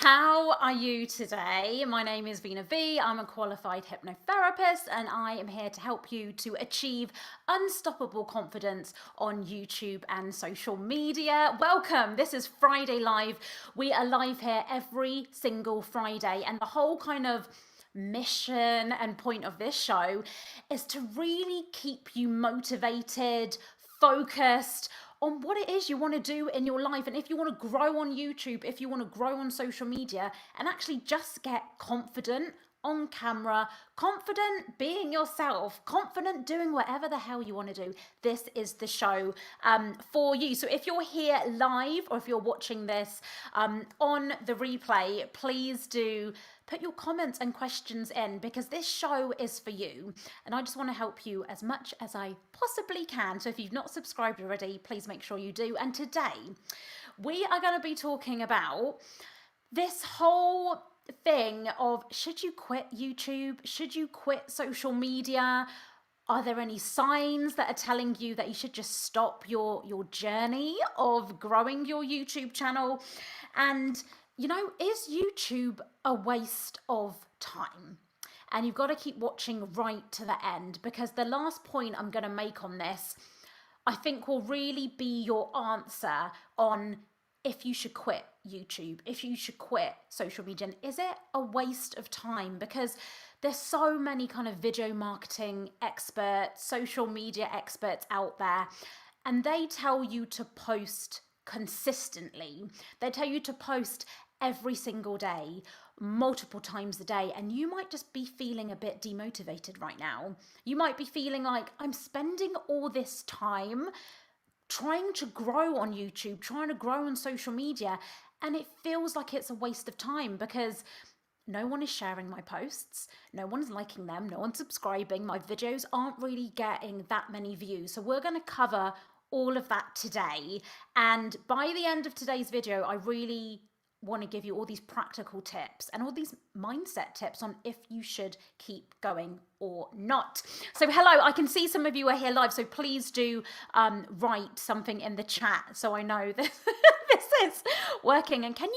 How are you today? My name is Veena V. I'm a qualified hypnotherapist and I am here to help you to achieve unstoppable confidence on YouTube and social media. Welcome. This is Friday Live. We are live here every single Friday, and the whole kind of mission and point of this show is to really keep you motivated, focused on what it is you want to do in your life. And if you want to grow on YouTube, if you want to grow on social media and actually just get confident on camera, confident being yourself, confident doing whatever the hell you want to do, this is the show for you. So if you're here live or if you're watching this on the replay, please do put your comments and questions in, because this show is for you and I just want to help you as much as I possibly can. So if you've not subscribed already, please make sure you do. And today we are going to be talking about this whole thing of, should you quit YouTube? Should you quit social media? Are there any signs that are telling you that you should just stop your journey of growing your YouTube channel? And is YouTube a waste of time? And you've got to keep watching right to the end, because the last point I'm going to make on this, I think, will really be your answer on if you should quit YouTube, if you should quit social media. And is it a waste of time? Because there's so many kind of video marketing experts, social media experts out there, and they tell you to post consistently. They tell you to post every single day, multiple times a day, and you might just be feeling a bit demotivated right now. You might be feeling like, I'm spending all this time trying to grow on YouTube, trying to grow on social media, and it feels like it's a waste of time because no one is sharing my posts, no one's liking them, no one's subscribing, my videos aren't really getting that many views. So we're going to cover all of that today, and by the end of today's video, I really want to give you all these practical tips and all these mindset tips on if you should keep going or not. So hello, I can see some of you are here live, so please do write something in the chat so I know that this is working. And can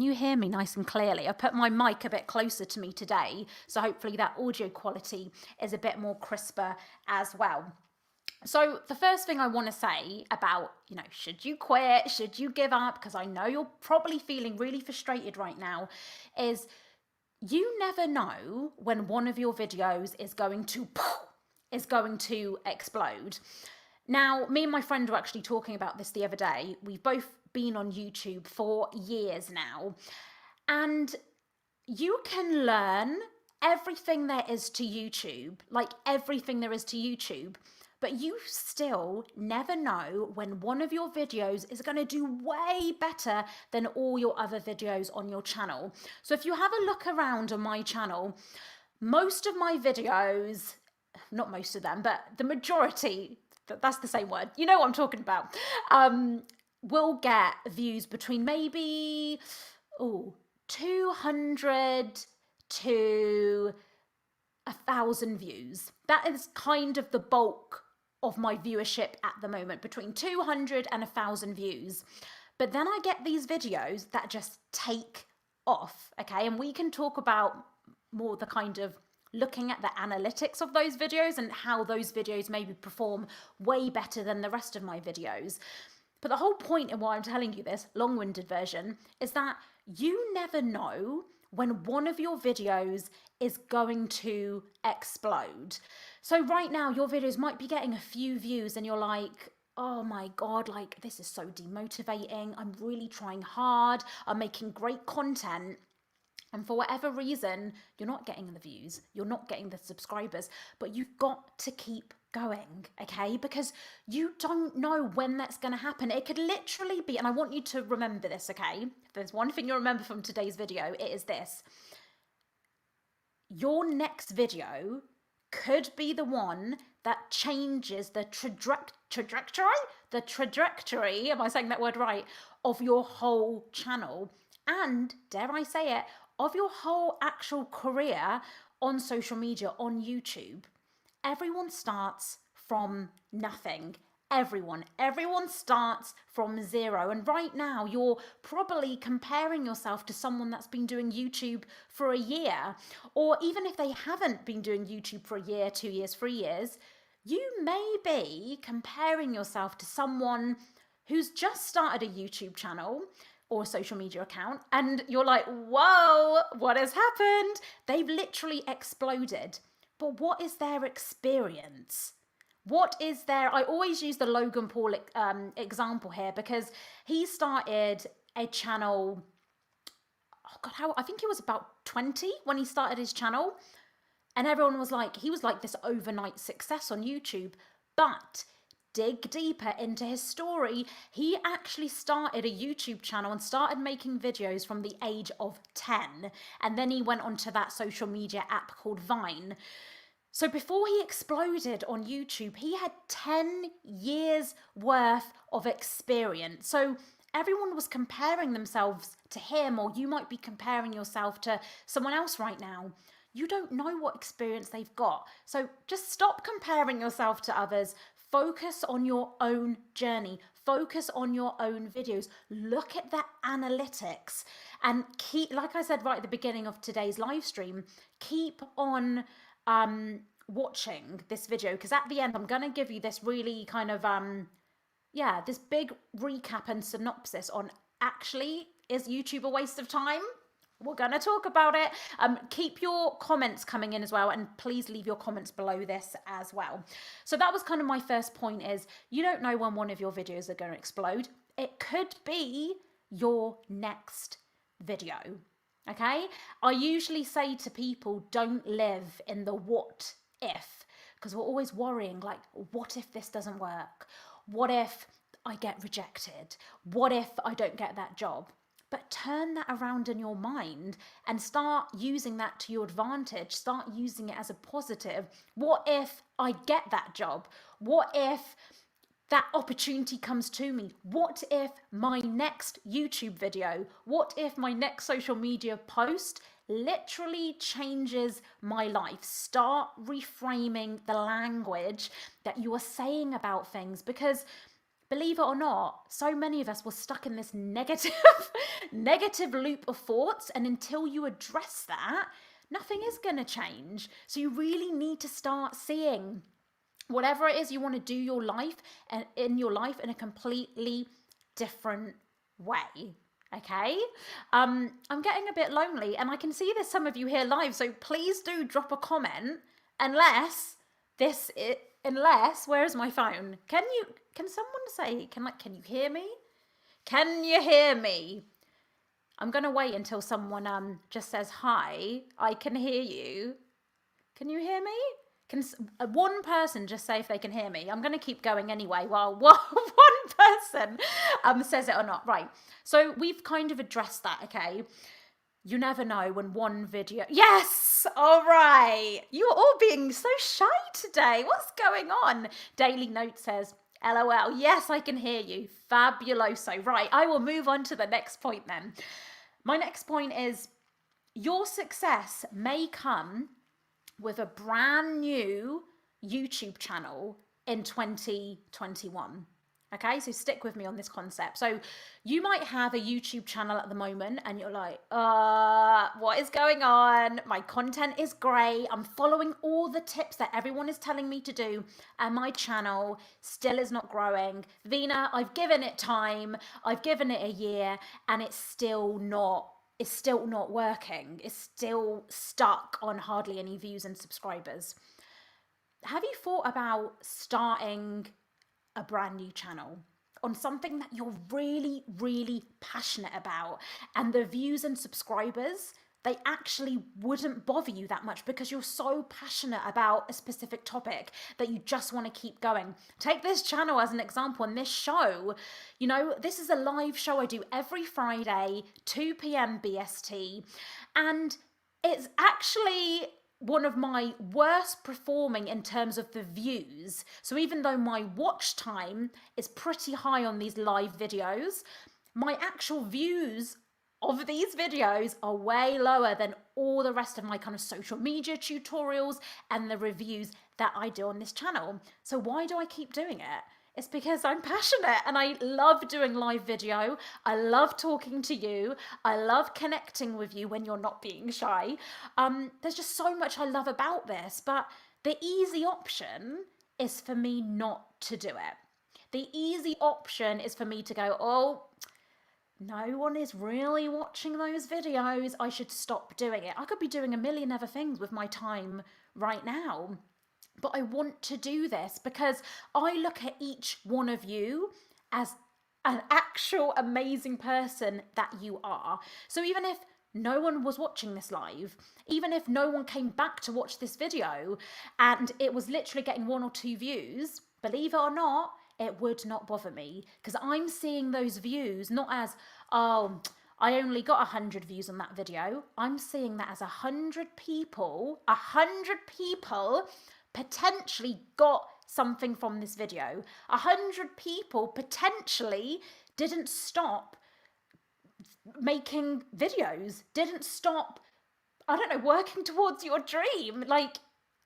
you hear me nice and clearly? I put my mic a bit closer to me today, so hopefully that audio quality is a bit more crisper as well. So the first thing I want to say about, should you quit? Should you give up? Because I know you're probably feeling really frustrated right now, is you never know when one of your videos is going to explode. Now, me and my friend were actually talking about this the other day. We've both been on YouTube for years now, and you can learn everything there is to YouTube, like everything there is to YouTube, but you still never know when one of your videos is going to do way better than all your other videos on your channel. So if you have a look around on my channel, most of my videos, not most of them, but the majority, that's the same word, you know what I'm talking about, will get views between maybe 200 to 1,000 views. That is kind of the bulk of my viewership at the moment, between 200 and 1,000 views. But then I get these videos that just take off, okay? And we can talk about more the kind of looking at the analytics of those videos and how those videos maybe perform way better than the rest of my videos. But the whole point in why I'm telling you this long-winded version is that you never know when one of your videos is going to explode. So right now your videos might be getting a few views and you're like, oh my God, like this is so demotivating. I'm really trying hard. I'm making great content. And for whatever reason, you're not getting the views, you're not getting the subscribers, but you've got to keep going, okay? Because you don't know when that's going to happen. It could literally be, and I want you to remember this, okay? If there's one thing you'll remember from today's video, it is this. Your next video could be the one that changes the trajectory, am I saying that word right, of your whole channel, and, dare I say it, of your whole actual career on social media, on YouTube. Everyone starts from nothing. Everyone starts from zero. And right now you're probably comparing yourself to someone that's been doing YouTube for a year. Or even if they haven't been doing YouTube for a year, 2 years, 3 years, you may be comparing yourself to someone who's just started a YouTube channel or a social media account, and you're like, whoa, what has happened? They've literally exploded. But what is their experience? What is their, I always use the Logan Paul example here, because he started a channel, oh God, I think he was about 20 when he started his channel. And everyone was like, he was like this overnight success on YouTube. But dig deeper into his story, he actually started a YouTube channel and started making videos from the age of 10. And then he went onto that social media app called Vine. So before he exploded on YouTube, he had 10 years worth of experience. So everyone was comparing themselves to him, or you might be comparing yourself to someone else right now. You don't know what experience they've got. So just stop comparing yourself to others. Focus on your own journey. Focus on your own videos. Look at the analytics and keep, like I said right at the beginning of today's live stream, keep on watching this video, because at the end I'm going to give you this really kind of this big recap and synopsis on, actually, is YouTube a waste of time? We're going to talk about it. Keep your comments coming in as well, and please leave your comments below this as well. So that was kind of my first point, is you don't know when one of your videos are going to explode. It could be your next video. Okay? I usually say to people, don't live in the what if, because we're always worrying, like, what if this doesn't work? What if I get rejected? What if I don't get that job? But turn that around in your mind and start using that to your advantage. Start using it as a positive. What if I get that job? What if that opportunity comes to me? What if my next YouTube video, what if my next social media post literally changes my life? Start reframing the language that you are saying about things, because believe it or not, so many of us were stuck in this negative loop of thoughts, and until you address that, nothing is going to change. So you really need to start seeing whatever it is you want to do in your life in a completely different way. Okay, I'm getting a bit lonely, and I can see there's some of you here live, so please do drop a comment. Unless where is my phone? Can someone say, can you hear me? Can you hear me? I'm gonna wait until someone just says hi. I can hear you. Can you hear me? Can one person just say if they can hear me? I'm gonna keep going anyway while one person says it or not. Right. So we've kind of addressed that. Okay. You never know when one video... Yes! All right. You're all being so shy today. What's going on? Daily Note says, LOL. Yes, I can hear you. Fabuloso. Right, I will move on to the next point then. My next point is, your success may come with a brand new YouTube channel in 2021. Okay, so stick with me on this concept. So you might have a YouTube channel at the moment and you're like, what is going on? My content is great. I'm following all the tips that everyone is telling me to do, and my channel still is not growing. Veena, I've given it time. I've given it a year, and it's still not working. It's still stuck on hardly any views and subscribers. Have you thought about starting a brand new channel on something that you're really, really passionate about, and the views and subscribers, they actually wouldn't bother you that much because you're so passionate about a specific topic that you just want to keep going? Take this channel as an example, and this show, you know, this is a live show I do every Friday, 2 p.m. BST, and it's actually one of my worst performing in terms of the views. So even though my watch time is pretty high on these live videos, my actual views of these videos are way lower than all the rest of my kind of social media tutorials and the reviews that I do on this channel. So why do I keep doing it? It's because I'm passionate and I love doing live video. I love talking to you. I love connecting with you when you're not being shy. There's just so much I love about this, but the easy option is for me not to do it. The easy option is for me to go, oh, no one is really watching those videos. I should stop doing it. I could be doing a million other things with my time right now. But I want to do this because I look at each one of you as an actual amazing person that you are. So even if no one was watching this live, even if no one came back to watch this video and it was literally getting 1 or 2 views, believe it or not, it would not bother me because I'm seeing those views not as, oh, I only got 100 views on that video. I'm seeing that as 100 people potentially got something from this video. 100 people potentially didn't stop making videos, didn't stop, I don't know, working towards your dream. Like,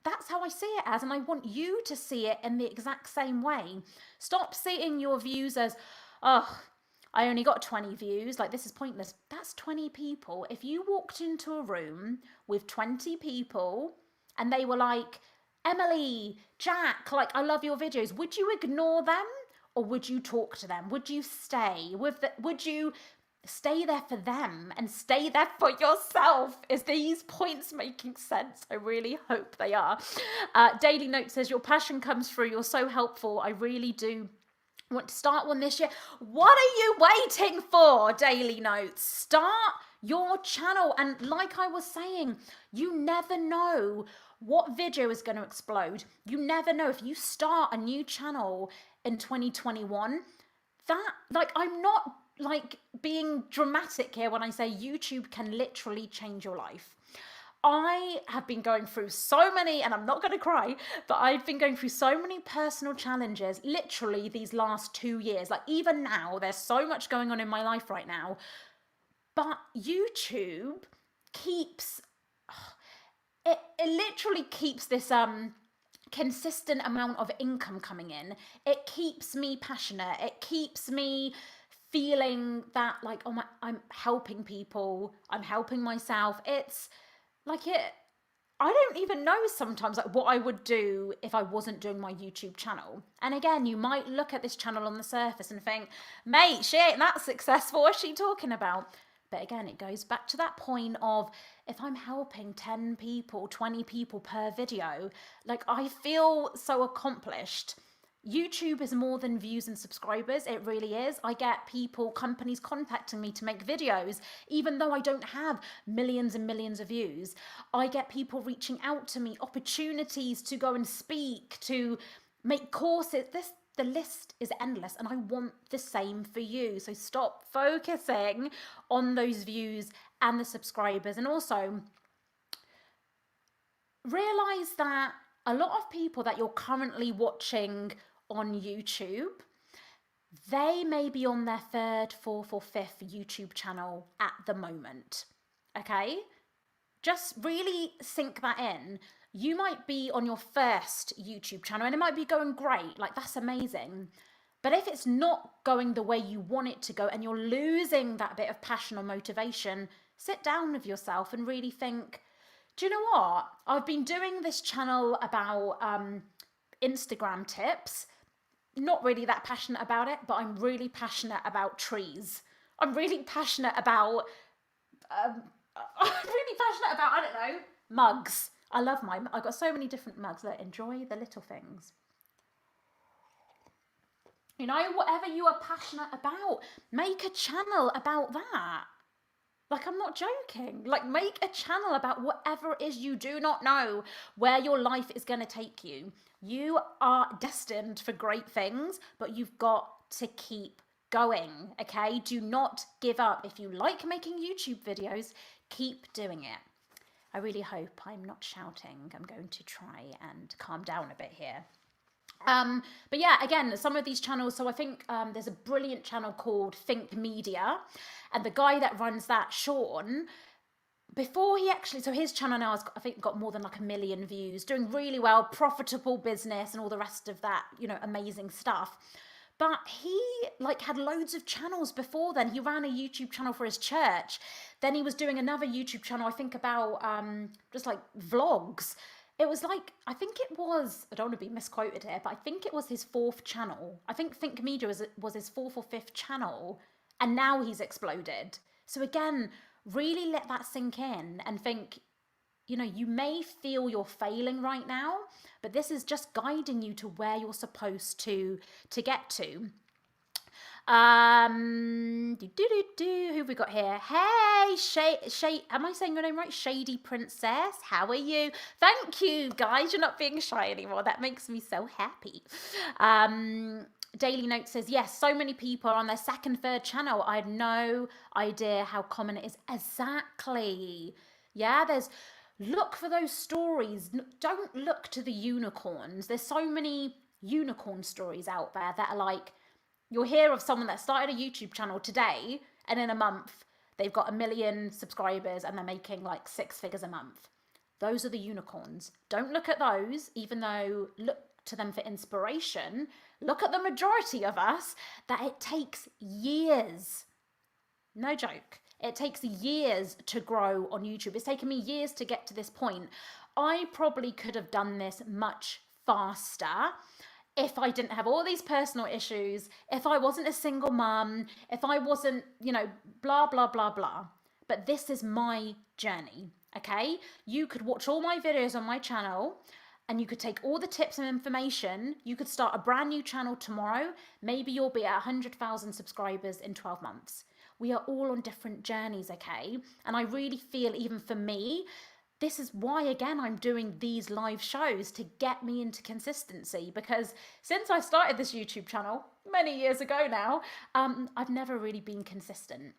that's how I see it as, and I want you to see it in the exact same way. Stop seeing your views as, oh, I only got 20 views, like this is pointless. That's 20 people. If you walked into a room with 20 people and they were like, Emily, Jack, like, I love your videos, would you ignore them or would you talk to them? Would you stay with the, would you stay there for them and stay there for yourself? Is these points making sense? I really hope they are. Daily Note says, your passion comes through. You're so helpful. I really do want to start one this year. What are you waiting for, Daily Notes? Start your channel. And like I was saying, you never know what video is going to explode. You never know. If you start a new channel in 2021, that, like, I'm not like being dramatic here when I say YouTube can literally change your life. I have been going through so many, and I'm not going to cry, but I've been going through so many personal challenges literally these last 2 years. Like, even now, there's so much going on in my life right now. But YouTube keeps, it literally keeps this consistent amount of income coming in. It keeps me passionate. It keeps me feeling that, like, oh my, I'm helping people. I'm helping myself. It's like, I don't even know sometimes like what I would do if I wasn't doing my YouTube channel. And again, you might look at this channel on the surface and think, mate, she ain't that successful. What's she talking about? But again, it goes back to that point of, if I'm helping 10 people, 20 people per video, like, I feel so accomplished. YouTube is more than views and subscribers. It really is. I get people, companies contacting me to make videos, even though I don't have millions and millions of views. I get people reaching out to me, opportunities to go and speak, to make courses. The list is endless, and I want the same for you. So stop focusing on those views and the subscribers. And also realize that a lot of people that you're currently watching on YouTube, they may be on their 3rd, 4th or 5th YouTube channel at the moment. Okay? Just really sink that in. You might be on your 1st YouTube channel and it might be going great. Like, that's amazing. But if it's not going the way you want it to go and you're losing that bit of passion or motivation, sit down with yourself and really think, do you know what? I've been doing this channel about Instagram tips. Not really that passionate about it, but I'm really passionate about trees. I'm really passionate about, I don't know, mugs. I love I've got so many different mugs that enjoy the little things. You know, whatever you are passionate about, make a channel about that. Like, I'm not joking. Like, make a channel about whatever it is. You do not know where your life is going to take you. You are destined for great things, but you've got to keep going, okay? Do not give up. If you like making YouTube videos, keep doing it. I really hope I'm not shouting. I'm going to try and calm down a bit here. But yeah, again, some of these channels, so I think there's a brilliant channel called Think Media, and the guy that runs that, Sean, before he actually, so his channel now has, I think, got more than like 1 million views, doing really well, profitable business and all the rest of that, you know, amazing stuff. But he like had loads of channels before then. He ran a YouTube channel for his church. Then he was doing another YouTube channel, I think about just like vlogs. It was like, I think it was, I don't want to be misquoted here, but I think it was his 4th channel. I think Think Media was his 4th or 5th channel. And now he's exploded. So again, really let that sink in and think, you know, you may feel you're failing right now, but this is just guiding you to where you're supposed to get to. Who have we got here? Hey, am I saying your name right? Shady Princess, how are you? Thank you, guys. You're not being shy anymore. That makes me so happy. Daily Note says, yes, so many people are on their 2nd, 3rd channel. I had no idea how common it is. Exactly. Yeah, look for those stories. Don't look to the unicorns. There's so many unicorn stories out there that are like, you'll hear of someone that started a YouTube channel today, and in a month, they've got 1 million subscribers and they're making like 6 figures a month. Those are the unicorns. Don't look at those, even though look to them for inspiration. Look at the majority of us that it takes years. No joke. It takes years to grow on YouTube. It's taken me years to get to this point. I probably could have done this much faster if I didn't have all these personal issues, if I wasn't a single mum, if I wasn't, you know, blah, blah, blah, blah. But this is my journey, okay? You could watch all my videos on my channel and you could take all the tips and information. You could start a brand new channel tomorrow. Maybe you'll be at 100,000 subscribers in 12 months. We are all on different journeys, okay? And I really feel, even for me, this is why, again, I'm doing these live shows to get me into consistency, because since I started this YouTube channel many years ago now, I've never really been consistent.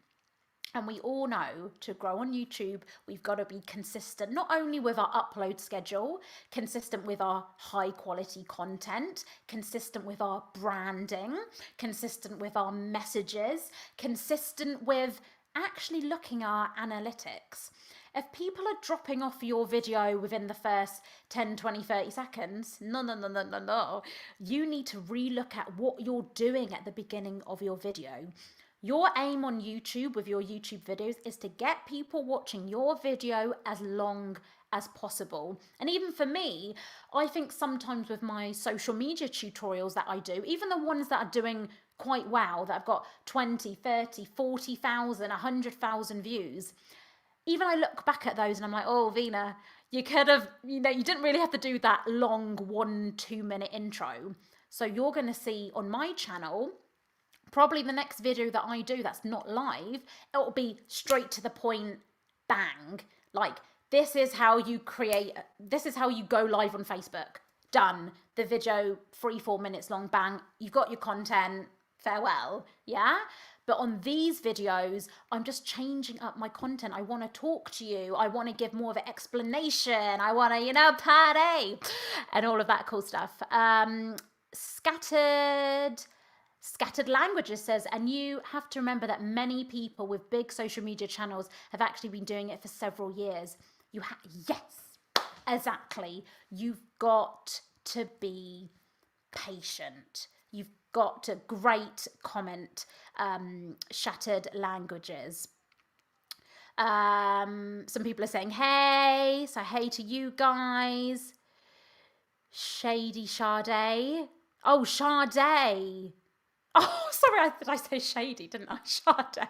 And we all know to grow on YouTube, we've got to be consistent, not only with our upload schedule, consistent with our high quality content, consistent with our branding, consistent with our messages, consistent with actually looking at our analytics. If people are dropping off your video within the first 10, 20, 30 seconds, no. You need to relook at what you're doing at the beginning of your video. Your aim on YouTube with your YouTube videos is to get people watching your video as long as possible. And even for me, I think sometimes with my social media tutorials that I do, even the ones that are doing quite well, that I've got 20, 30, 40,000, 100,000 views, even I look back at those and I'm like, oh, Veena, you could have, you know, you didn't really have to do that long 1-2 minute intro. So you're going to see on my channel, probably the next video that I do that's not live, it'll be straight to the point, bang. Like, this is how you go live on Facebook. Done. The video, 3-4 minutes long, bang. You've got your content, farewell, yeah? But on these videos, I'm just changing up my content. I want to talk to you. I want to give more of an explanation. I want to, you know, party and all of that cool stuff. Scattered Languages says, and you have to remember that many people with big social media channels have actually been doing it for several years. Yes, exactly. You've got to be patient. You've got to, great comment, Shattered Languages. Some people are saying, hey, so hey to you guys. Shady Sade. Oh, Sade. Oh, sorry, did I say shady, didn't I? Sade.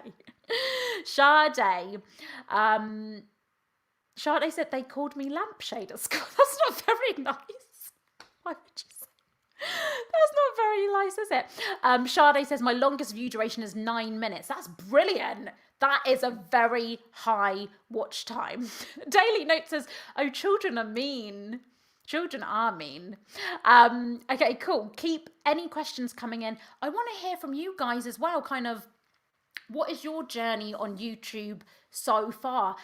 Sade said they called me lampshade at school. That's not very nice. Why would you say? That's not very nice, is it? Sade says my longest view duration is 9 minutes. That's brilliant. That is a very high watch time. Daily Note says, oh, children are mean. Children are mean. Okay, cool. Keep any questions coming in. I want to hear from you guys as well. Kind of, what is your journey on YouTube so far?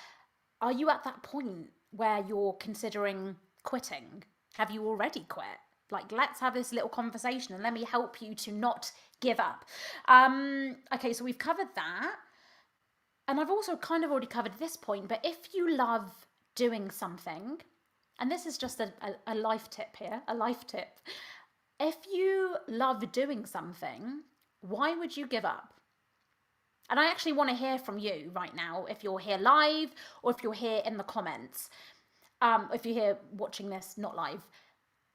Are you at that point where you're considering quitting? Have you already quit? Like, let's have this little conversation and let me help you to not give up. Okay, so we've covered that. And I've also kind of already covered this point, but if you love doing something, and this is just a life tip here, a life tip. If you love doing something, why would you give up? And I actually want to hear from you right now, if you're here live or if you're here in the comments. If you're here watching this, not live.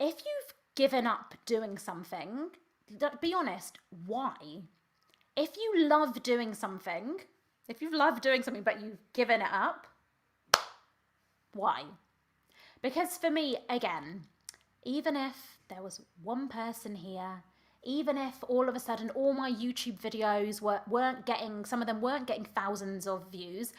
If you've given up doing something, be honest, why? If you love doing something, if you love doing something but you've given it up, why? Because for me, again, even if there was one person here, even if all of a sudden all my YouTube videos weren't getting, some of them weren't getting thousands of views,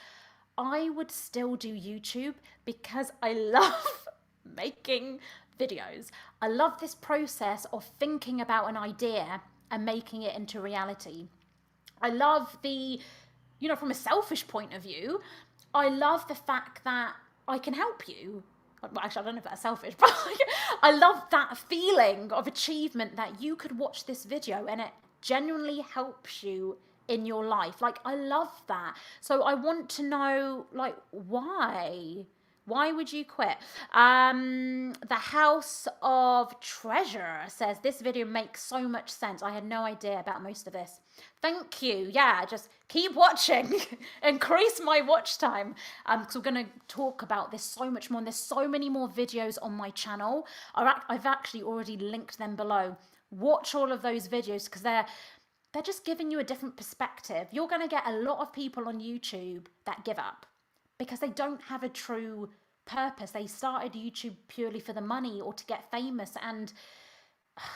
I would still do YouTube because I love making videos. I love this process of thinking about an idea and making it into reality. I love from a selfish point of view, I love the fact that I can help you. Well, actually, I don't know if that's selfish, but I love that feeling of achievement that you could watch this video and it genuinely helps you in your life. Like, I love that. So I want to know, like, why? Why would you quit? The House of Treasure says, this video makes so much sense. I had no idea about most of this. Thank you. Yeah, just keep watching. Increase my watch time. Because we're going to talk about this so much more. And there's so many more videos on my channel. I've actually already linked them below. Watch all of those videos because they're just giving you a different perspective. You're going to get a lot of people on YouTube that give up because they don't have a true purpose. They started YouTube purely for the money or to get famous. And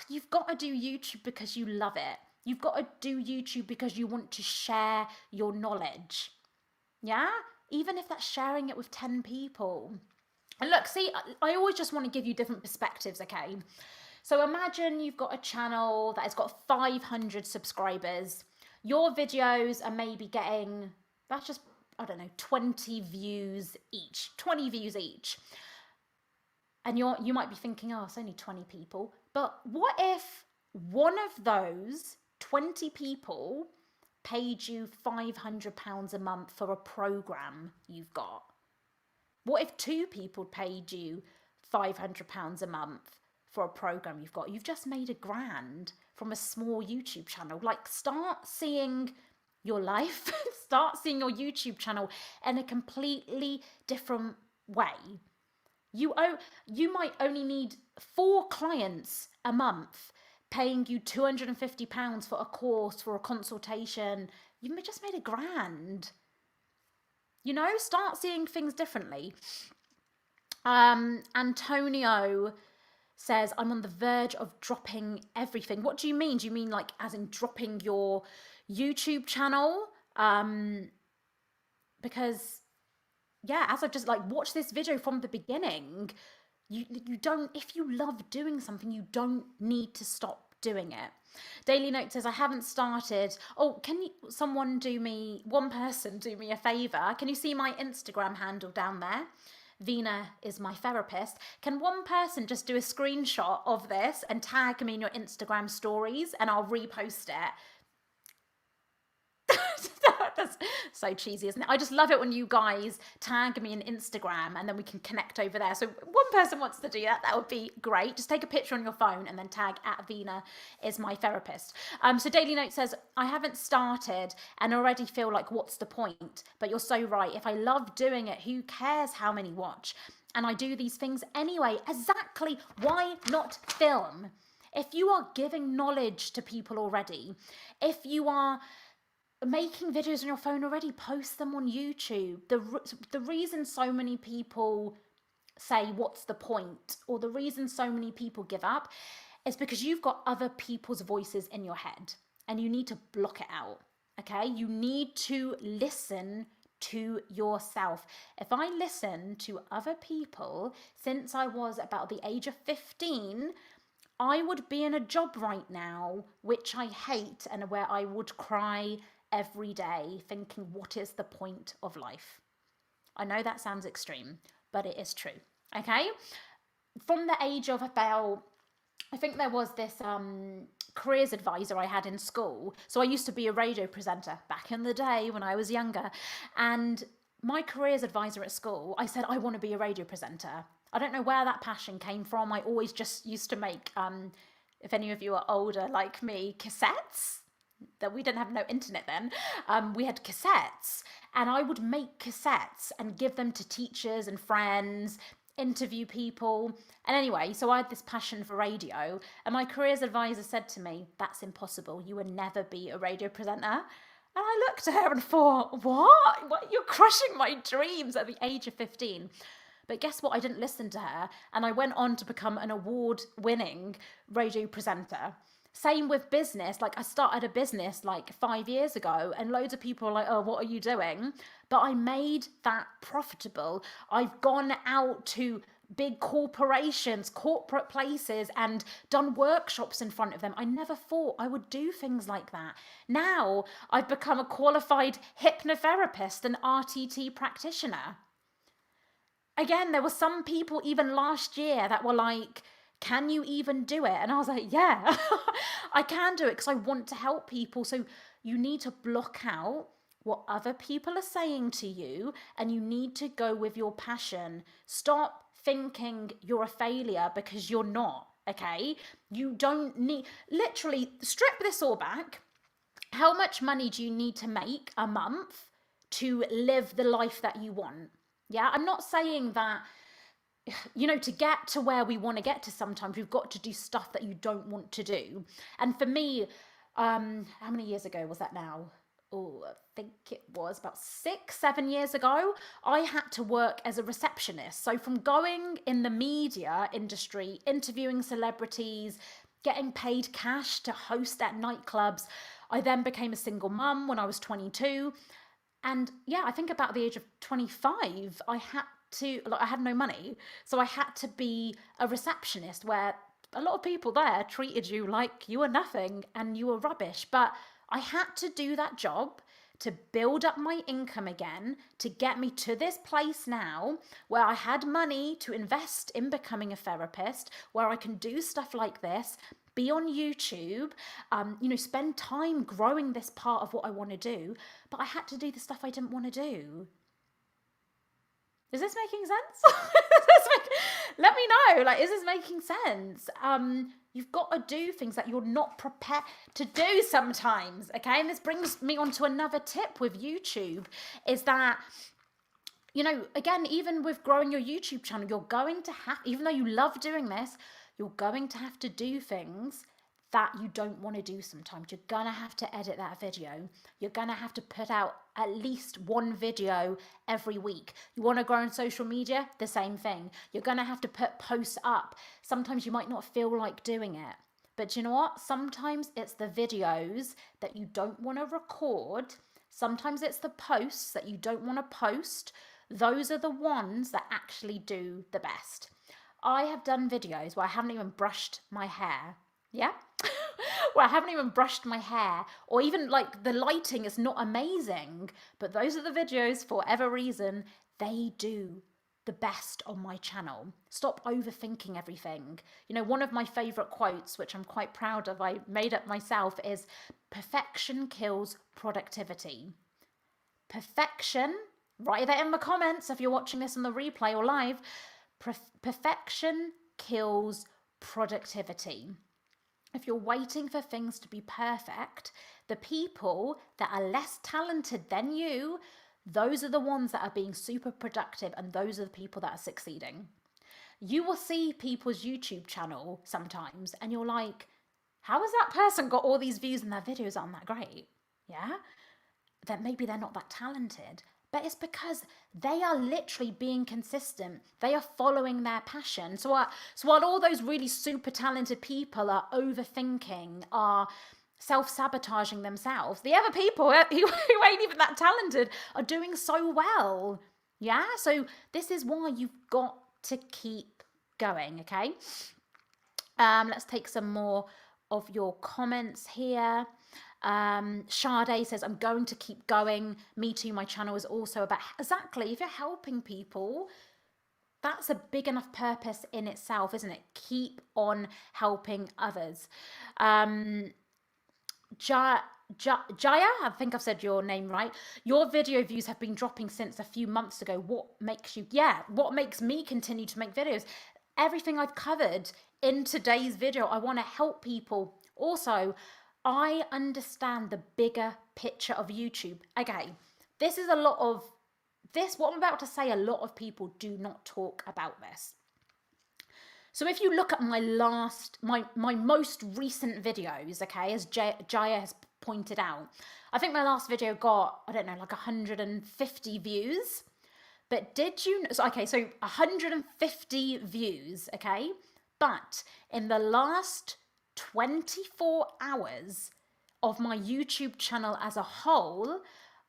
you've got to do YouTube because you love it. You've got to do YouTube because you want to share your knowledge. Yeah? Even if that's sharing it with 10 people. And look, see, I always just want to give you different perspectives, okay? So imagine you've got a channel that has got 500 subscribers. Your videos are maybe getting, that's just, I don't know, 20 views each. 20 views each. And you might be thinking, oh, it's only 20 people. But what if one of those 20 people paid you £500 a month for a program you've got? What if 2 people paid you £500 a month for a program you've got? You've just made £1,000 from a small YouTube channel. Like, start seeing your life, start seeing your YouTube channel in a completely different way. You might only need 4 clients a month paying you £250 for a course, for a consultation. You've just made £1,000. Start seeing things differently. Antonio says, I'm on the verge of dropping everything. What do you mean? Do you mean like as in dropping your YouTube channel? Because, yeah, as I've just watched this video from the beginning, you don't, if you love doing something, you don't need to stop doing it. Daily Note says, I haven't started. Oh, can one person do me a favor? Can you see my Instagram handle down there? Veena is my therapist. Can one person just do a screenshot of this and tag me in your Instagram stories and I'll repost it? That's so cheesy, isn't it? I just love it when you guys tag me in Instagram and then we can connect over there. So one person wants to do that, that would be great. Just take a picture on your phone and then tag @Veena is my therapist. So Daily Note says, I haven't started and already feel like what's the point? But you're so right. If I love doing it, who cares how many watch? And I do these things anyway. Exactly. Why not film? If you are giving knowledge to people already, if you are making videos on your phone already, post them on YouTube. The reason so many people say what's the point, or the reason so many people give up, is because you've got other people's voices in your head and you need to block it out. Okay, you need to listen to yourself. If I listen to other people since I was about the age of 15, I would be in a job right now which I hate and where I would cry every day thinking, what is the point of life? I know that sounds extreme, but it is true. Okay, from the age of about, I think there was this careers advisor I had in school. So I used to be a radio presenter back in the day when I was younger. And my careers advisor at school, I said, I want to be a radio presenter. I don't know where that passion came from. I always just used to make, if any of you are older like me, cassettes. That we didn't have no internet then. We had cassettes, and I would make cassettes and give them to teachers and friends, interview people. And anyway, so I had this passion for radio, and my careers advisor said to me, that's impossible. You will never be a radio presenter. And I looked at her and thought, what? You're crushing my dreams at the age of 15. But guess what? I didn't listen to her, and I went on to become an award-winning radio presenter. Same with business. Like, I started a business like 5 years ago, and loads of people are like, oh, what are you doing? But I made that profitable. I've gone out to big corporations, corporate places, and done workshops in front of them. I never thought I would do things like that. Now I've become a qualified hypnotherapist and RTT practitioner. Again, there were some people even last year that were like, can you even do it? And I was like, yeah, I can do it because I want to help people. So you need to block out what other people are saying to you, and you need to go with your passion. Stop thinking you're a failure, because you're not, okay? You don't need, literally strip this all back. How much money do you need to make a month to live the life that you want? Yeah, I'm not saying that, you know, to get to where we want to get to, sometimes we've got to do stuff that you don't want to do. And for me, how many years ago was that now? Oh, I think it was about 6-7 years ago. I had to work as a receptionist. So from going in the media industry, interviewing celebrities, getting paid cash to host at nightclubs, I then became a single mum when I was 22. And yeah, I think about the age of 25, I had no money. So I had to be a receptionist, where a lot of people there treated you like you were nothing and you were rubbish. But I had to do that job to build up my income again, to get me to this place now where I had money to invest in becoming a therapist, where I can do stuff like this, be on YouTube, you know, spend time growing this part of what I want to do. But I had to do the stuff I didn't want to do. Is this making sense? Let me know. Like, is this making sense? You've got to do things that you're not prepared to do sometimes, okay? And this brings me on to another tip with YouTube, is that, you know, again, even with growing your YouTube channel, you're going to have, even though you love doing this, you're going to have to do things that you don't want to do sometimes. You're going to have to edit that video. You're going to have to put out at least one video every week. You want to grow on social media? The same thing. You're going to have to put posts up. Sometimes you might not feel like doing it. But you know what? Sometimes it's the videos that you don't want to record. Sometimes it's the posts that you don't want to post. Those are the ones that actually do the best. I have done videos where I haven't even brushed my hair. Yeah? Where I haven't even brushed my hair, or even like the lighting is not amazing, but those are the videos, for whatever reason, they do the best on my channel. Stop overthinking everything. You know, one of my favorite quotes, which I'm quite proud of, I made up myself, is perfection kills productivity. Perfection, write that in the comments if you're watching this on the replay or live. Perfection kills productivity. If you're waiting for things to be perfect, the people that are less talented than you, those are the ones that are being super productive, and those are the people that are succeeding. You will see people's YouTube channel sometimes and you're like, how has that person got all these views and their videos aren't that great? Yeah? Then maybe they're not that talented. But it's because they are literally being consistent. They are following their passion. So while all those really super talented people are overthinking, are self-sabotaging themselves, the other people who ain't even that talented are doing so well. Yeah? So this is why you've got to keep going, okay? Let's take some more of your comments here. Sade says, I'm going to keep going. Me too, my channel is also about, exactly, if you're helping people, that's a big enough purpose in itself, isn't it? Keep on helping others. Jaya, I think I've said your name right. Your video views have been dropping since a few months ago. What makes you, what makes me continue to make videos? Everything I've covered in today's video, I want to help people. Also, I understand the bigger picture of YouTube. Okay, this is a lot of what I'm about to say, a lot of people do not talk about this. So if you look at my most recent videos, okay, as Jaya has pointed out, I think my last video got, I don't know, like 150 views. But did you, so 150 views, okay? But in the last 24 hours of my YouTube channel as a whole,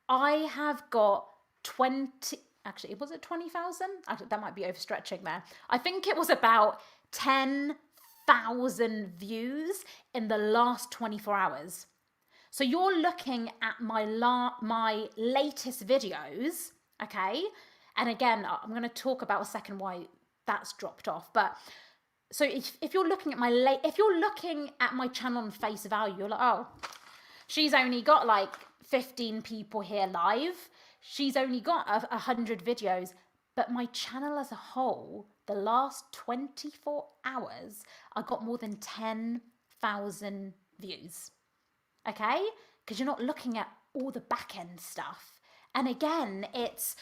I have got 20, actually, was it 20,000? That might be overstretching there. I think it was about 10,000 views in the last 24 hours. So you're looking at my latest videos, okay? And again, I'm going to talk about a second why that's dropped off. But so if you're looking at if you're looking at my channel on face value, you're like, oh, she's only got like 15 people here live. She's only got 100 videos. But my channel as a whole, the last 24 hours, I got more than 10,000 views. Okay? Because you're not looking at all the back end stuff. And again, it's,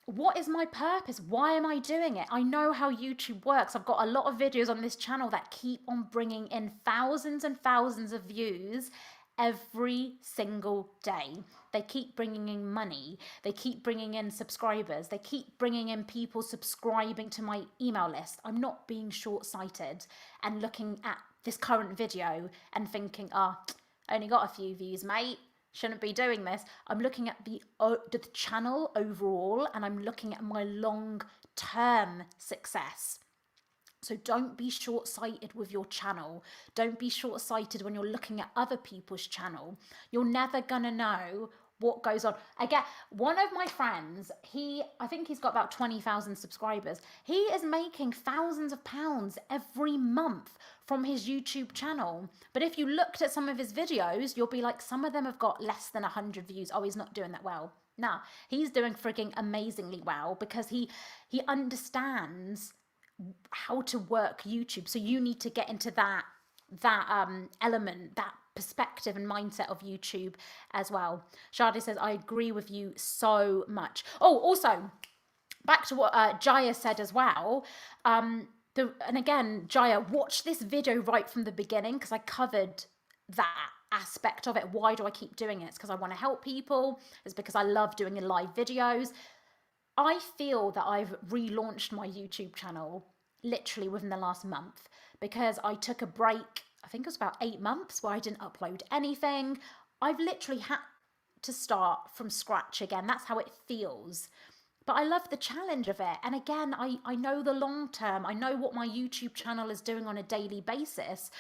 what is my purpose? Why am I doing it? I know how YouTube works. I've got a lot of videos on this channel that keep on bringing in thousands and thousands of views every single day. They keep bringing in money. They keep bringing in subscribers. They keep bringing in people subscribing to my email list. I'm not being short-sighted and looking at this current video and thinking, I only got a few views, mate. Shouldn't be doing this. I'm looking at the channel overall, and I'm looking at my long-term success. So don't be short-sighted with your channel. Don't be short-sighted when you're looking at other people's channel. You're never gonna know what goes on. Again, one of my friends, I think he's got about 20,000 subscribers. He is making thousands of pounds every month from his YouTube channel. But if you looked at some of his videos, you'll be like, some of them have got less than 100 views. Oh, he's not doing that well. No, he's doing frigging amazingly well because he understands how to work YouTube. So you need to get into that element, that perspective and mindset of YouTube as well. Shadi says, I agree with you so much. Oh, also, back to what Jaya said as well. And again, Jaya, watch this video right from the beginning because I covered that aspect of it. Why do I keep doing it? It's because I want to help people. It's because I love doing live videos. I feel that I've relaunched my YouTube channel literally within the last month because I took a break, I think it was about 8 months where I didn't upload anything. I've literally had to start from scratch again. That's how it feels. But I love the challenge of it. And again, I know the long term. I know what my YouTube channel is doing on a daily basis.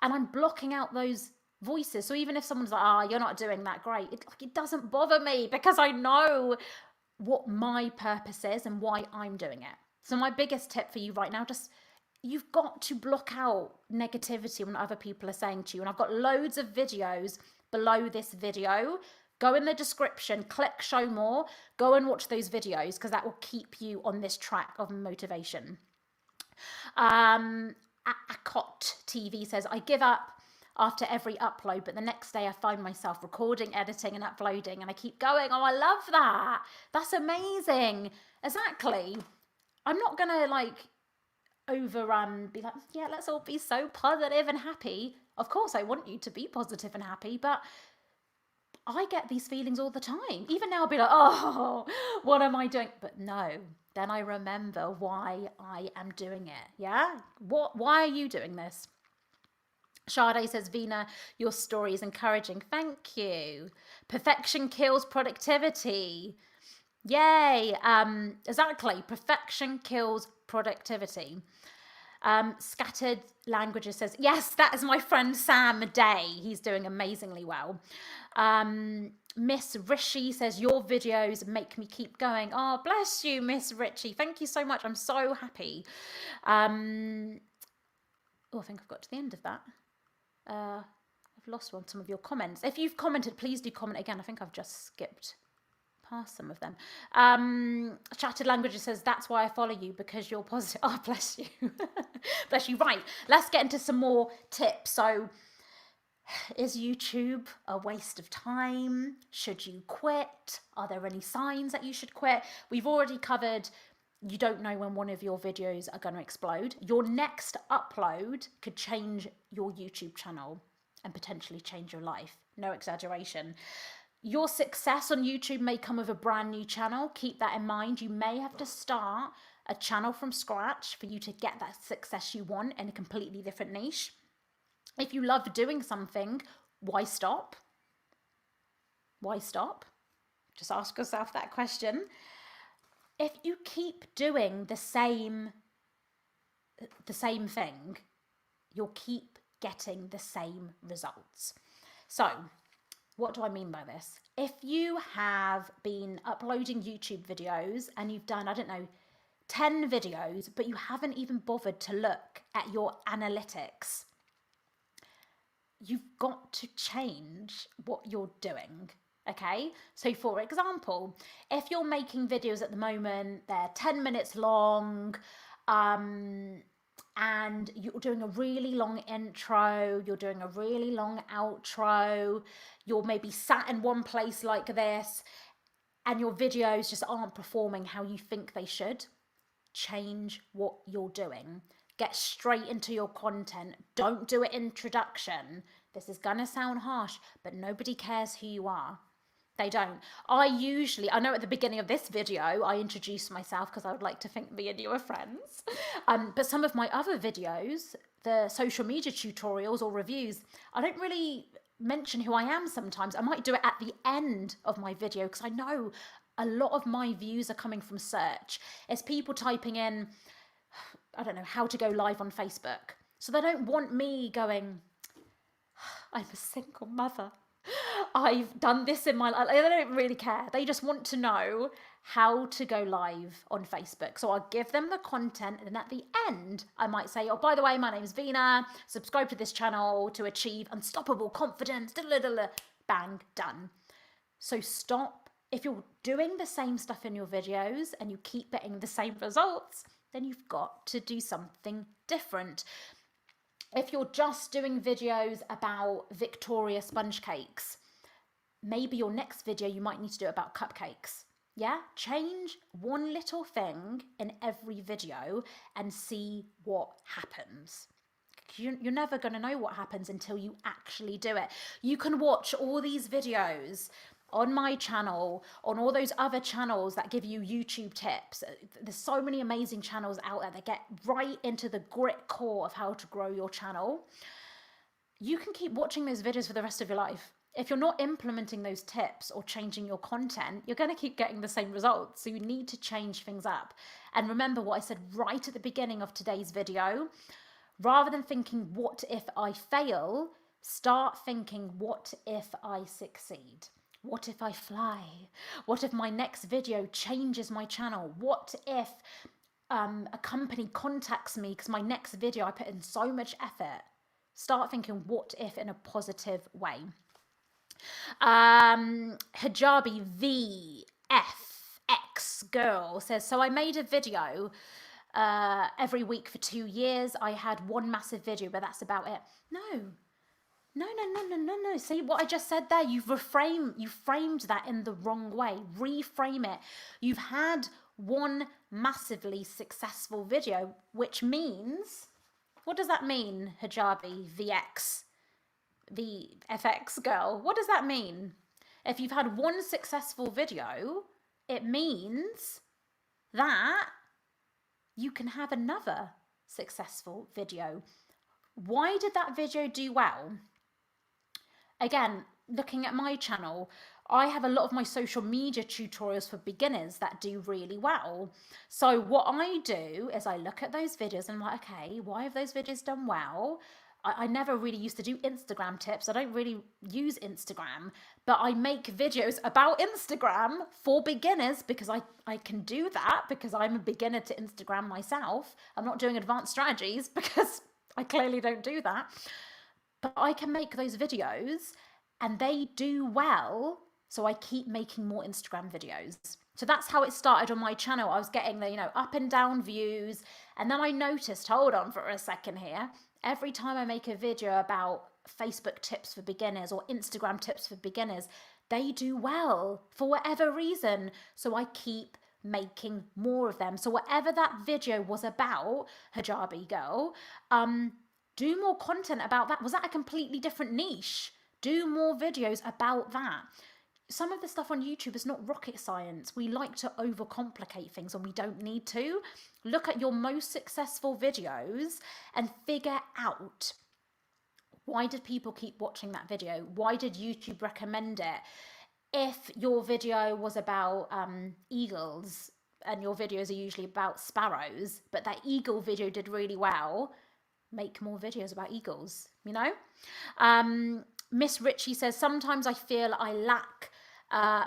And I'm blocking out those voices. So even if someone's like, you're not doing that great, it doesn't bother me because I know what my purpose is and why I'm doing it. So my biggest tip for you right now, you've got to block out negativity when other people are saying to you. And I've got loads of videos below this video. Go in the description, click show more, go and watch those videos because that will keep you on this track of motivation. Akot TV says, I give up after every upload, but the next day I find myself recording, editing and uploading and I keep going. Oh, I love that. That's amazing. Exactly. I'm not gonna be like, yeah, let's all be so positive and happy. Of course I want you to be positive and happy, but I get these feelings all the time. Even now I'll be like, oh, what am I doing? But no, then I remember why I am doing it. Yeah? Why are you doing this? Sade says, Veena, your story is encouraging. Thank you. Perfection kills productivity. Yay. Exactly. Perfection kills productivity. Scattered Languages says, yes, that is my friend Sam Day. He's doing amazingly well. Miss Rishi says, your videos make me keep going. Oh, bless you, Miss Richie. Thank you so much. I'm so happy. Oh, I think I've got to the end of that. I've lost some of your comments. If you've commented, please do comment again. I think I've just skipped past some of them. Chatted Languages says, that's why I follow you, because you're positive. Oh, bless you. Bless you. Right, let's get into some more tips. So, is YouTube a waste of time? Should you quit? Are there any signs that you should quit? We've already covered you don't know when one of your videos are going to explode. Your next upload could change your YouTube channel and potentially change your life. No exaggeration. Your success on YouTube may come with a brand new channel. Keep that in mind. You may have to start a channel from scratch for you to get that success you want in a completely different niche. If you love doing something, why stop? Why stop? Just ask yourself that question. If you keep doing the same thing, you'll keep getting the same results. So, what do I mean by this? If you have been uploading YouTube videos and you've done, I don't know, 10 videos, but you haven't even bothered to look at your analytics, you've got to change what you're doing. Okay, so for example, if you're making videos at the moment, they're 10 minutes long, and you're doing a really long intro, you're doing a really long outro, you're maybe sat in one place like this, and your videos just aren't performing how you think they should, change what you're doing. Get straight into your content. Don't do an introduction. This is gonna sound harsh, but nobody cares who you are. They don't. I know at the beginning of this video, I introduced myself because I would like to think me and you are friends. But some of my other videos, the social media tutorials or reviews, I don't really mention who I am sometimes. I might do it at the end of my video because I know a lot of my views are coming from search. It's people typing in, I don't know, how to go live on Facebook. So they don't want me going, I'm a single mother, I've done this in my life. They don't really care. They just want to know how to go live on Facebook. So I'll give them the content, and at the end, I might say, oh, by the way, my name is Veena. Subscribe to this channel to achieve unstoppable confidence. Bang, done. So stop. If you're doing the same stuff in your videos and you keep getting the same results, then you've got to do something different. If you're just doing videos about Victoria sponge cakes, maybe your next video you might need to do about cupcakes. Yeah, change one little thing in every video and see what happens. You're never going to know what happens until you actually do it. You can watch all these videos on my channel, on all those other channels that give you YouTube tips. There's so many amazing channels out there that get right into the grit core of how to grow your channel. You can keep watching those videos for the rest of your life. If you're not implementing those tips or changing your content, you're going to keep getting the same results. So you need to change things up. And remember what I said right at the beginning of today's video. Rather than thinking, what if I fail? Start thinking, what if I succeed? What if I fly? What if my next video changes my channel? What if a company contacts me because my next video I put in so much effort? Start thinking, what if, in a positive way. Hijabi VFX girl says, so I made a video every week for 2 years. I had one massive video, but that's about it. No. See what I just said there? You framed that in the wrong way. Reframe it. You've had one massively successful video, which means, what does that mean, Hijabi VFX girl? What does that mean? If you've had one successful video, it means that you can have another successful video. Why did that video do well? Again, looking at my channel, I have a lot of my social media tutorials for beginners that do really well. So what I do is I look at those videos and I'm like, okay, why have those videos done well? I never really used to do Instagram tips. I don't really use Instagram, but I make videos about Instagram for beginners because I can do that because I'm a beginner to Instagram myself. I'm not doing advanced strategies because I clearly don't do that. But I can make those videos and they do well. So I keep making more Instagram videos. So that's how it started on my channel. I was getting the, up and down views. And then I noticed, hold on for a second here. Every time I make a video about Facebook tips for beginners or Instagram tips for beginners, they do well for whatever reason. So I keep making more of them. So whatever that video was about, hijabi girl, do more content about that. Was that a completely different niche? Do more videos about that. Some of the stuff on YouTube is not rocket science. We like to overcomplicate things and we don't need to. Look at your most successful videos and figure out, why did people keep watching that video? Why did YouTube recommend it? If your video was about eagles, and your videos are usually about sparrows, but that eagle video did really well, make more videos about eagles, Miss Ritchie says, sometimes I feel I lack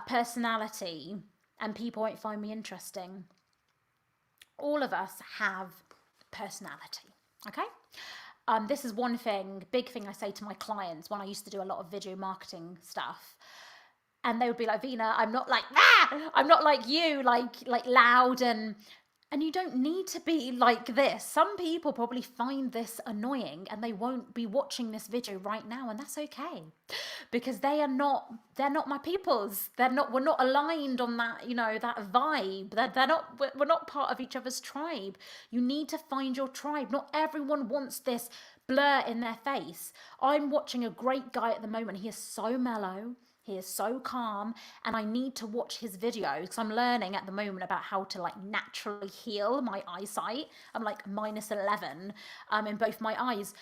personality and people won't find me interesting. All of us have personality, okay? This is one big thing I say to my clients when I used to do a lot of video marketing stuff. And they would be like, Veena, I'm not like that. I'm not like you, like loud and you don't need to be like this. Some people probably find this annoying and they won't be watching this video right now, and that's okay. Because they're not my peoples. We're not aligned on that, that vibe. We're not part of each other's tribe. You need to find your tribe. Not everyone wants this blur in their face. I'm watching a great guy at the moment. He is so mellow. He is so calm, and I need to watch his videos because I'm learning at the moment about how to naturally heal my eyesight. I'm -11 in both my eyes,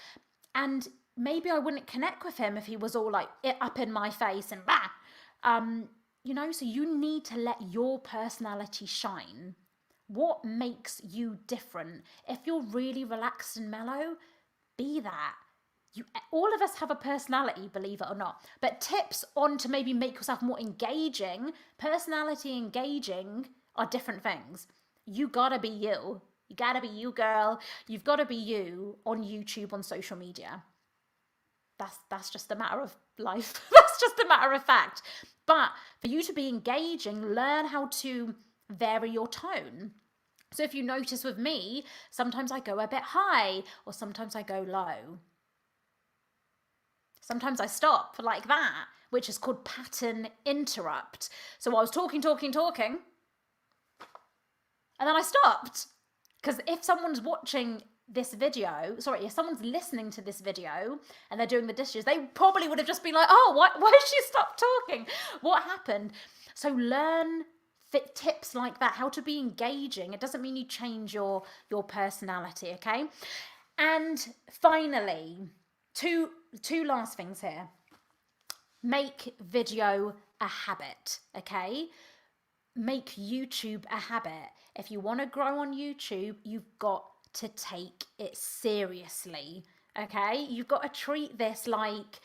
and maybe I wouldn't connect with him if he was all up in my face and bah. So you need to let your personality shine. What makes you different? If you're really relaxed and mellow, be that. All of us have a personality, believe it or not. But tips on to maybe make yourself more engaging, personality engaging, are different things. You gotta be you. You gotta be you, girl. You've gotta be you on YouTube, on social media. That's just a matter of life. That's just a matter of fact. But for you to be engaging, learn how to vary your tone. So if you notice with me, sometimes I go a bit high or sometimes I go low. Sometimes I stop like that, which is called pattern interrupt. So I was talking, and then I stopped. Because if someone's watching this video, if someone's listening to this video and they're doing the dishes, they probably would have just been like, oh, why did she stop talking? What happened? So learn tips like that, how to be engaging. It doesn't mean you change your personality, okay? And finally, two last things here. Make video a habit, okay? Make YouTube a habit. If you want to grow on YouTube, you've got to take it seriously, okay? You've got to treat this like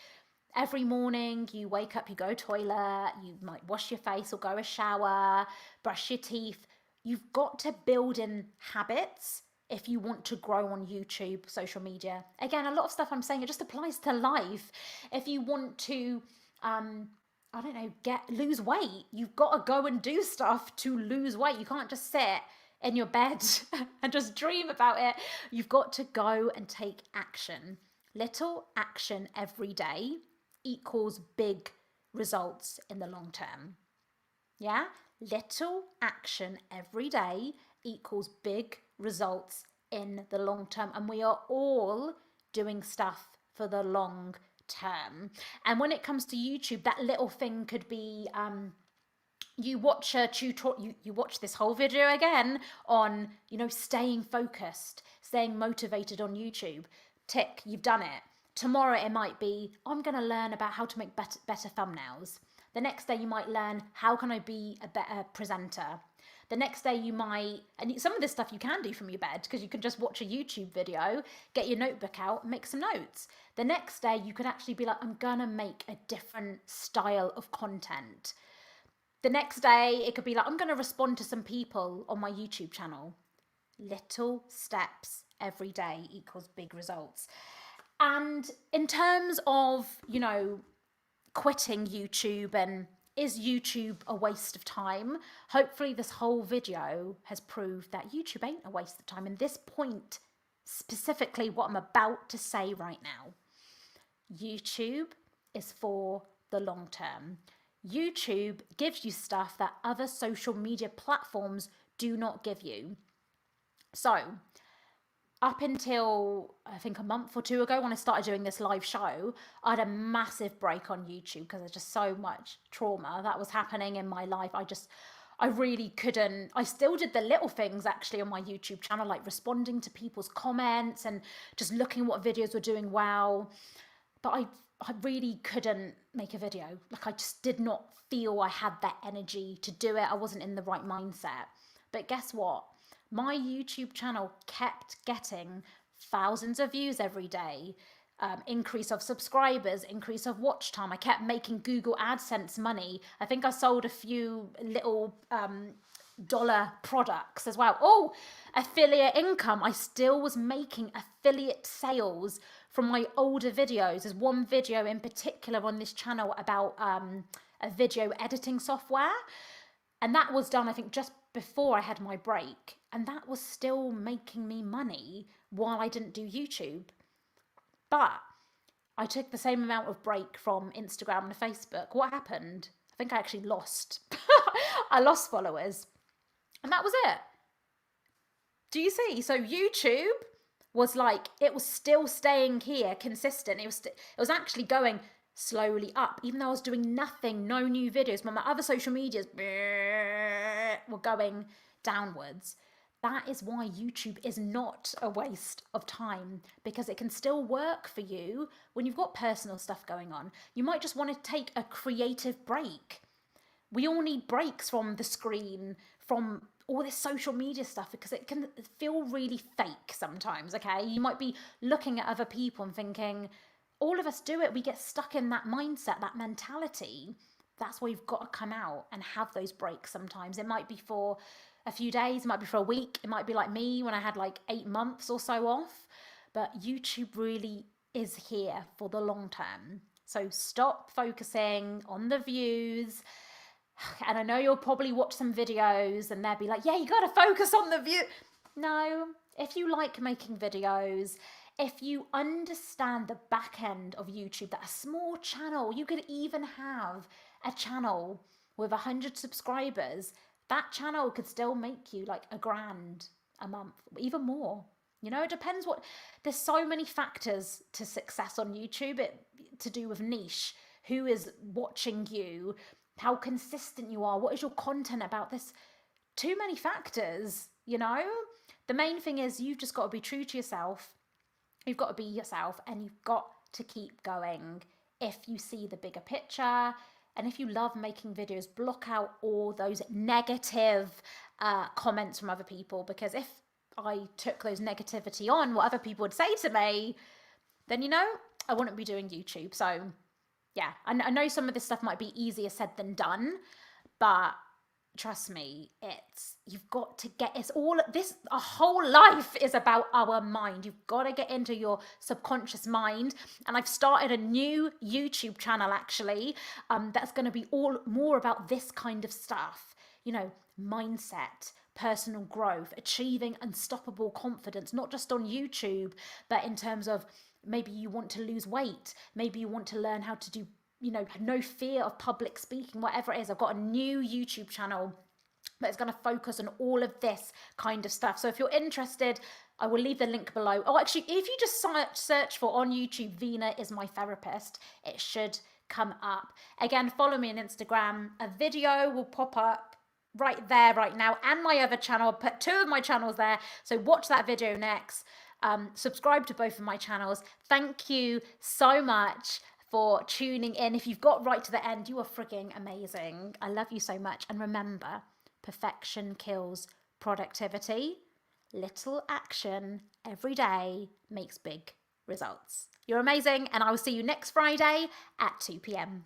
every morning you wake up, you go toilet, you might wash your face or go a shower, brush your teeth. You've got to build in habits if you want to grow on YouTube, social media. Again, a lot of stuff I'm saying, it just applies to life. If you want to, lose weight, you've got to go and do stuff to lose weight. You can't just sit in your bed and just dream about it. You've got to go and take action. Little action every day equals big results in the long term. Yeah? Little action every day equals big results in the long term, and we are all doing stuff for the long term. And when it comes to YouTube, that little thing could be you watch a tutorial, you watch this whole video again on staying focused, staying motivated on YouTube. Tick, you've done it. Tomorrow it might be, I'm going to learn about how to make better thumbnails. The next day you might learn, how can I be a better presenter? The next day you might, and some of this stuff you can do from your bed because you can just watch a YouTube video, get your notebook out, make some notes. The next day you can actually be like, I'm gonna make a different style of content. The next day it could be like, I'm gonna respond to some people on my YouTube channel. Little steps every day equals big results. And in terms of, you know, quitting YouTube and is YouTube a waste of time? Hopefully this whole video has proved that YouTube ain't a waste of time. And this point, specifically what I'm about to say right now, YouTube is for the long term. YouTube gives you stuff that other social media platforms do not give you. So up until I think a month or two ago when I started doing this live show, I had a massive break on YouTube because there's just so much trauma that was happening in my life. I really couldn't. I still did the little things actually on my YouTube channel, like responding to people's comments and just looking what videos were doing well. But I really couldn't make a video. Like I just did not feel I had that energy to do it. I wasn't in the right mindset. But guess what? My YouTube channel kept getting thousands of views every day, increase of subscribers, increase of watch time. I kept making Google AdSense money. I think I sold a few little dollar products as well. Oh, affiliate income. I still was making affiliate sales from my older videos. There's one video in particular on this channel about a video editing software. And that was done, I think, just before I had my break. And that was still making me money while I didn't do YouTube. But I took the same amount of break from Instagram and Facebook. What happened? I think I actually lost. I lost followers. And that was it. Do you see? So YouTube was like, it was still staying here consistent. It was actually going slowly up, even though I was doing nothing, no new videos, but my other social medias were going downwards. That is why YouTube is not a waste of time, because it can still work for you when you've got personal stuff going on. You might just want to take a creative break. We all need breaks from the screen, from all this social media stuff, because it can feel really fake sometimes, okay? You might be looking at other people and thinking, all of us do it. We get stuck in that mindset, that mentality. That's why you've got to come out and have those breaks sometimes. It might be for a few days, it might be for a week, it might be like me when I had like 8 months or so off. But YouTube really is here for the long term. So stop focusing on the views. And I know you'll probably watch some videos and they'll be like, yeah, you got to focus on the view. No, if you like making videos, if you understand the back end of YouTube, that a small channel, you could even have a channel with 100 subscribers, that channel could still make you like $1,000 a month, even more. You know, it depends there's so many factors to success on YouTube, to do with niche, who is watching you, how consistent you are, what is your content about. There's too many factors, you know. The main thing is you've just got to be true to yourself. You've got to be yourself, and you've got to keep going if you see the bigger picture. And if you love making videos, block out all those negative comments from other people, because if I took those negativity on, what other people would say to me, then, you know, I wouldn't be doing YouTube. So yeah, I know some of this stuff might be easier said than done, but trust me, you've got to get, a whole life is about our mind. You've got to get into your subconscious mind. And I've started a new YouTube channel actually, that's going to be all more about this kind of stuff, you know, mindset, personal growth, achieving unstoppable confidence, not just on YouTube, but in terms of maybe you want to lose weight, maybe you want to learn how to do, you know, no fear of public speaking, whatever it is. I've got a new YouTube channel that's going to focus on all of this kind of stuff. So if you're interested, I will leave the link below. Oh, actually, if you just search for on YouTube, Veena is my therapist, it should come up. Again, follow me on Instagram. A video will pop up right there right now, and my other channel. I'll put 2 of my channels there, so watch that video next. Subscribe to both of my channels. Thank you so much for tuning in. If you've got right to the end, you are frigging amazing. I love you so much. And remember, perfection kills productivity. Little action every day makes big results. You're amazing, and I will see you next Friday at 2 p.m.